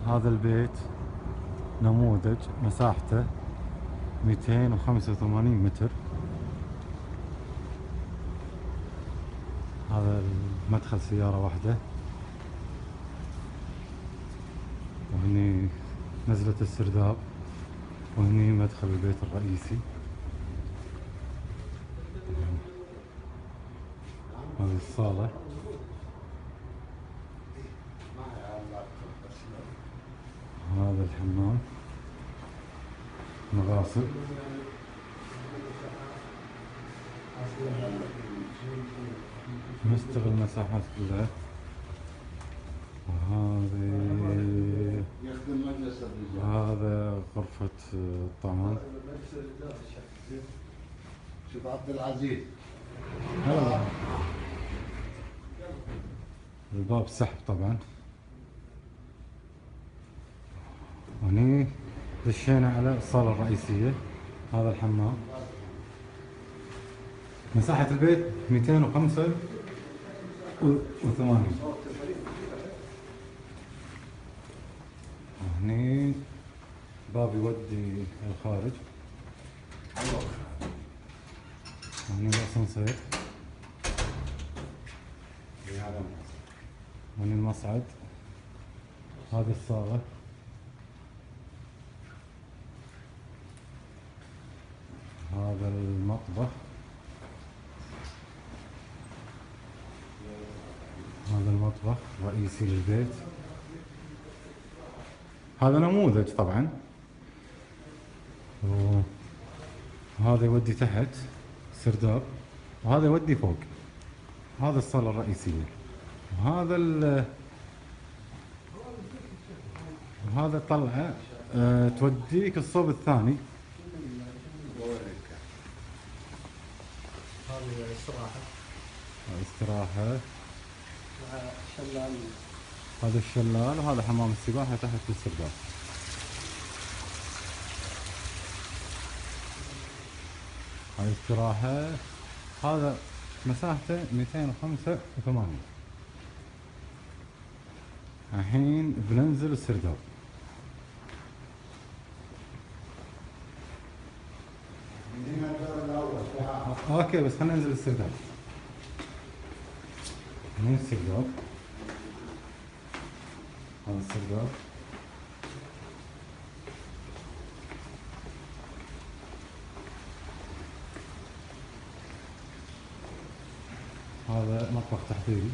هذا البيت نموذج، مساحته 285 متر. هذا المدخل سيارة واحدة، وهني نزلة السرداب، وهني مدخل البيت الرئيسي. هذه الصالة، هذا الحمام، مغاسل، مستغل المساحات كلها. هذا غرفة الطعام. شوف عبد العزيز، هلا. الباب سحب طبعا. وهني دشينا على الصالة الرئيسية. هذا الحمام. مساحة البيت 285. هني باب يودي الخارج. هني الأسانسير. هني المصعد. هذه الصالة. هذا المطبخ. هذا المطبخ رئيسي للبيت. هذا نموذج طبعا. وهذا يودي تحت سرداب، وهذا يودي فوق. هذا الصالة الرئيسية، وهذا وهذا طلعة توديك الصوب الثاني. هذه استراحة. استراحة. شلال. هذا الشلال، وهذا حمام السباحة تحت السرداب. هذه استراحة. هذا مساحته 285. الحين بننزل السرداب. اوكي، بس خلينا ننزل السرداب. من السرداب. هذا السرداب. هذا مطبخ تحضيري.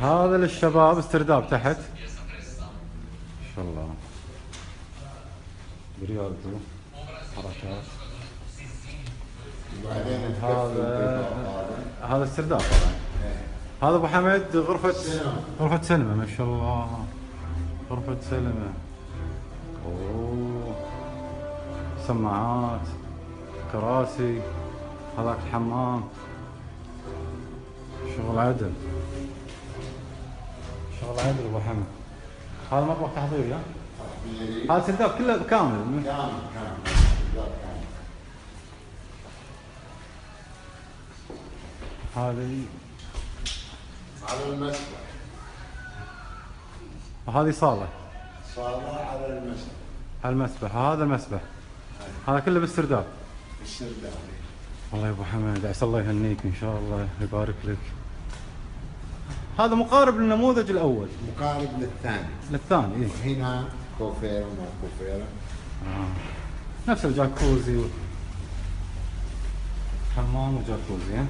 هذا للشباب استرداب تحت. ما شاء الله. بريالدو، حركات. هذا استرداب طبعا. هذا ابو حمد غرفة سينما. ما شاء الله، غرفة سينما. اوه، سماعات، كراسي. هذاك الحمام، شغل عدل، شغل عدل ابو حمد. هذا مطبخ تحضيري. ها؟ هذا سرداب كله كامل. هذه على المسبح. وهذه صالة. صالة على المسبح. على المسبح. هذا المسبح. هذا كله بالسرداب. السرداب. والله يا ابو حمد، عسى الله يهنيك ان شاء الله، يبارك لك. هذا مقارب للنموذج الاول. مقارب للثاني. للثاني، ايه. هنا كوفيرة وما كوفيرة. نفس الجاكوزي حمام وجاكوزي. ها؟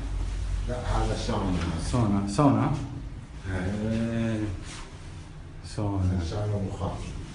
لا، هذا سونا. سونا. هاي. سونا. سونا مخفف.